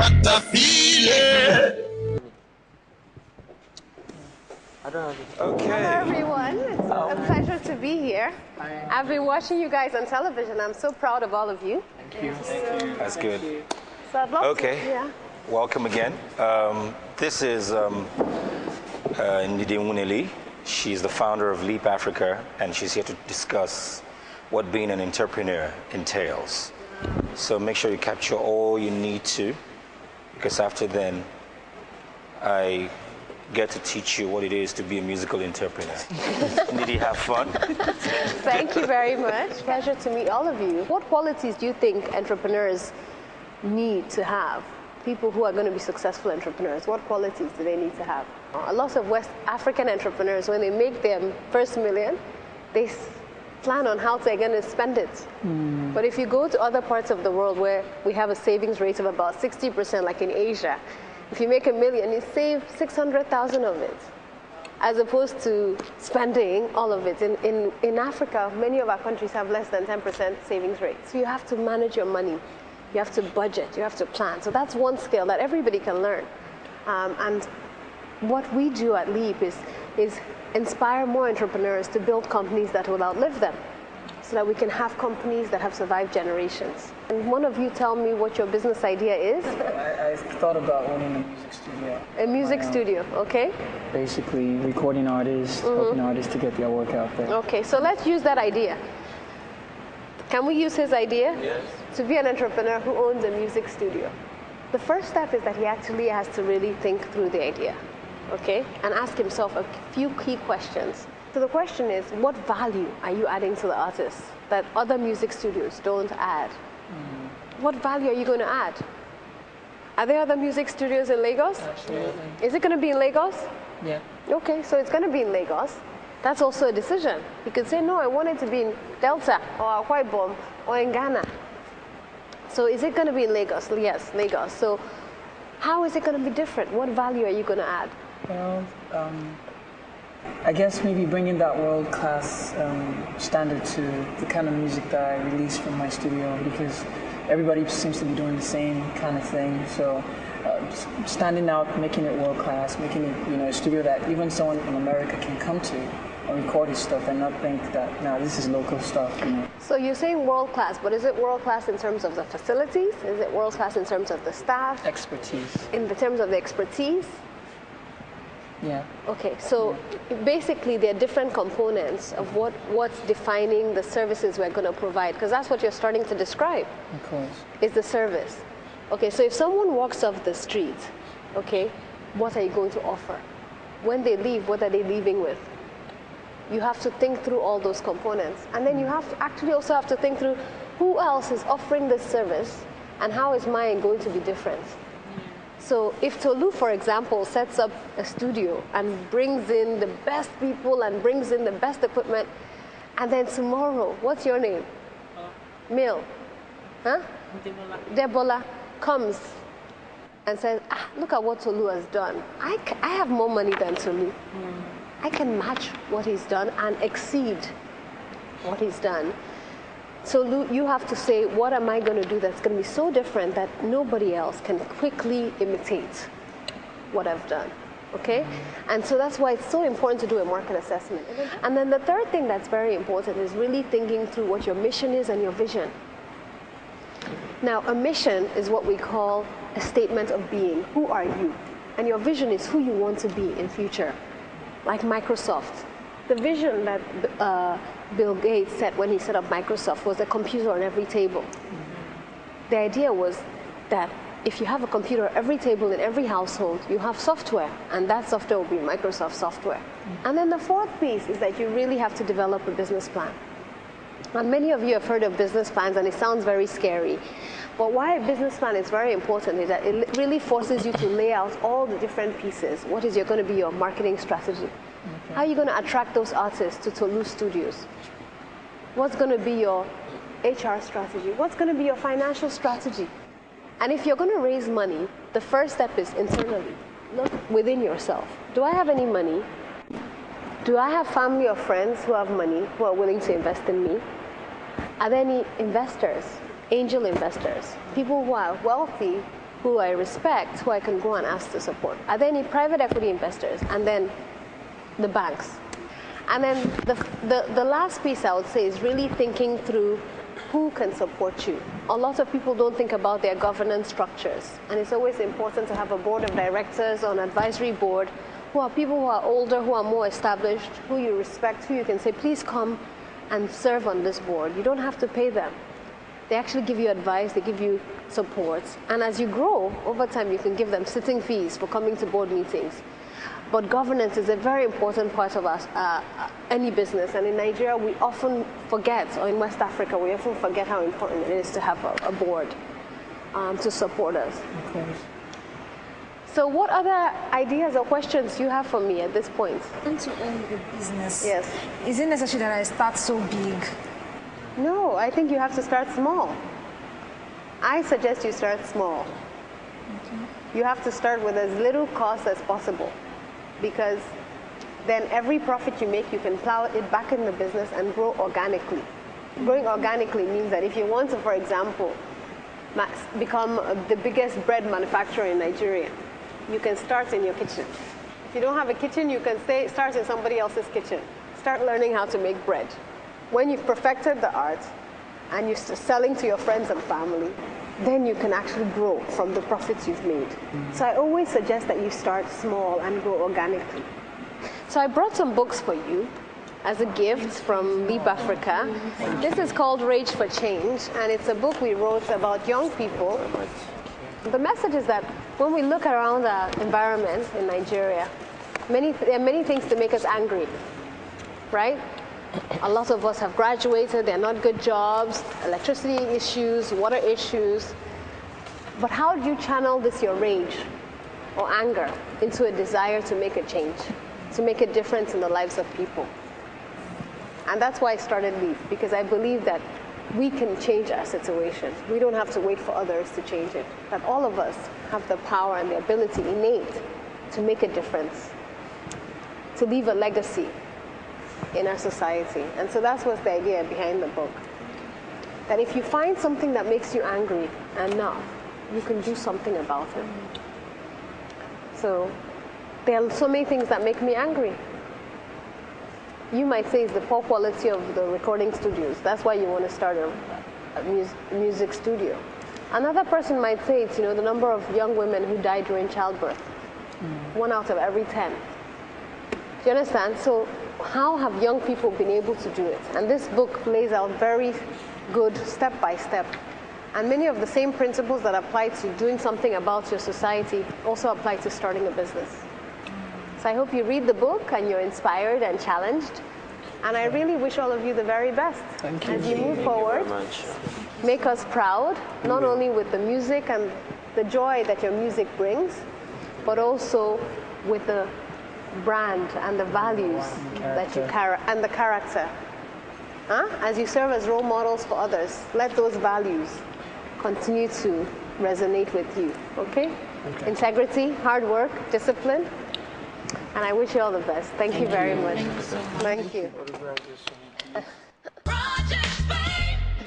what the feeling. Okay. Hello, everyone. It's a pleasure to be here. I've been watching you guys on television. I'm so proud of all of you. Thank you. Thank you. That's good. So I'd love Okay. to, yeah. Welcome again. This is Ndidi. She's the founder of Leap Africa, and she's here to discuss what being an entrepreneur entails. So make sure you capture all you need to, because after then, I get to teach you what it is to be a musical entrepreneur. Ndidi, have fun. Thank you very much. Pleasure to meet all of you. What qualities do you think entrepreneurs need to have? People who are going to be successful entrepreneurs, what qualities do they need to have? A lot of West African entrepreneurs, when they make their first million, they plan on how they're going to spend it. But if you go to other parts of the world where we have a savings rate of about 60%, like in Asia, if you make $1 million, you save 600,000 of it, as opposed to spending all of it. In Africa, many of our countries have less than 10% savings rate. So you have to manage your money. You have to budget, you have to plan. So that's one skill that everybody can learn. And what we do at Leap is inspire more entrepreneurs to build companies that will outlive them, so that we can have companies that have survived generations. And one of you tell me what your business idea is. I thought about owning a music studio. A music studio, okay? Basically recording artists, helping artists to get their work out there. Okay, so let's use that idea. Can we use his idea? Yes. To be an entrepreneur who owns a music studio. The first step is that he actually has to really think through the idea, okay? And ask himself a few key questions. So the question is, what value are you adding to the artist that other music studios don't add? What value are you going to add? Are there other music studios in Lagos? Absolutely. Is it going to be in Lagos? Yeah. Okay, so it's going to be in Lagos. That's also a decision. You could say, no, I want it to be in Delta or Akwa Ibom or in Ghana. So is it going to be in Lagos? Yes, Lagos. So how is it going to be different? What value are you going to add? Well, I guess maybe bringing that world-class standard to the kind of music that I release from my studio, because everybody seems to be doing the same kind of thing. So standing out, making it world-class, making it a studio that even someone in America can come to and record his stuff and not think that, no, this is local stuff. So you're saying world-class, but is it world-class in terms of the facilities? Is it world-class in terms of the staff? Expertise. In the terms of the expertise? Yeah. Okay, so basically there are different components of what's defining the services we're going to provide, because that's what you're starting to describe. Of course. Is the service. Okay, so if someone walks off the street, okay, what are you going to offer? When they leave, what are they leaving with? You have to think through all those components. And then you have to actually also have to think through who else is offering this service and how is mine going to be different. So if Tolu, for example, sets up a studio and brings in the best people and brings in the best equipment, and then tomorrow, what's your name? Mil. Huh? Debola comes and says, look at what Tolu has done. I have more money than Tolu. I can match what he's done and exceed what he's done. So you have to say, what am I going to do that's going to be so different that nobody else can quickly imitate what I've done, okay? And so that's why it's so important to do a market assessment. And then the third thing that's very important is really thinking through what your mission is and your vision. Now, a mission is what we call a statement of being. Who are you? And your vision is who you want to be in future. Like Microsoft. The vision that Bill Gates set when he set up Microsoft was a computer on every table. The idea was that if you have a computer at every table in every household, you have software, and that software will be Microsoft software. And then the fourth piece is that you really have to develop a business plan. And many of you have heard of business plans, and it sounds very scary. But why a business plan is very important is that it really forces you to lay out all the different pieces. What is going to be your marketing strategy? Okay. How are you going to attract those artists to Tolu Studios? What's going to be your HR strategy? What's going to be your financial strategy? And if you're going to raise money, the first step is internally. Look within yourself. Do I have any money? Do I have family or friends who have money, who are willing to invest in me? Are there any investors, angel investors, people who are wealthy who I respect, who I can go and ask to support? Are there any private equity investors? And then the banks. And then the last piece I would say is really thinking through who can support you. A lot of people don't think about their governance structures. And it's always important to have a board of directors or an advisory board who are people who are older, who are more established, who you respect, who you can say, please come and serve on this board. You don't have to pay them. They actually give you advice, they give you support. And as you grow, over time, you can give them sitting fees for coming to board meetings. But governance is a very important part of any business. And in Nigeria, we often forget, or in West Africa, we often forget how important it is to have a board to support us. Of course. So what other ideas or questions do you have for me at this point? And to own the business, Yes. is it necessary that I start so big? No, I think you have to start small. I suggest you start small. You have to start with as little cost as possible, because then every profit you make, you can plow it back in the business and grow organically. Growing organically means that if you want to, for example, become the biggest bread manufacturer in Nigeria, you can start in your kitchen. If you don't have a kitchen, you can start in somebody else's kitchen. Start learning how to make bread. When you've perfected the art and you're selling to your friends and family, then you can actually grow from the profits you've made. So I always suggest that you start small and grow organically. So I brought some books for you as a gift from Leap Africa. This is called Rage for Change, and it's a book we wrote about young people. The message is that when we look around our environment in Nigeria, there are many things that make us angry, right? A lot of us have graduated, they're not good jobs, electricity issues, water issues. But how do you channel your rage or anger into a desire to make a change, to make a difference in the lives of people? And that's why I started Leap, because I believe that we can change our situation. We don't have to wait for others to change it. That all of us have the power and the ability innate to make a difference, to leave a legacy in our society. And so that was the idea behind the book. That if you find something that makes you angry enough, you can do something about it. So there are so many things that make me angry. You might say it's the poor quality of the recording studios. That's why you want to start a music studio. Another person might say it's the number of young women who die during childbirth. 1 out of every 10. Do you understand? So how have young people been able to do it? And this book lays out very good step by step. And many of the same principles that apply to doing something about your society also apply to starting a business. So I hope you read the book and you're inspired and challenged. And I really wish all of you the very best. Thank you. As you move forward, make us proud, not only with the music and the joy that your music brings, but also with the brand and the values that you carry and the character. As you serve as role models for others, let those values continue to resonate with you. Okay? Integrity, hard work, discipline. And I wish you all the best. Thank you very much. Thank you.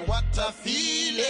What a feeling.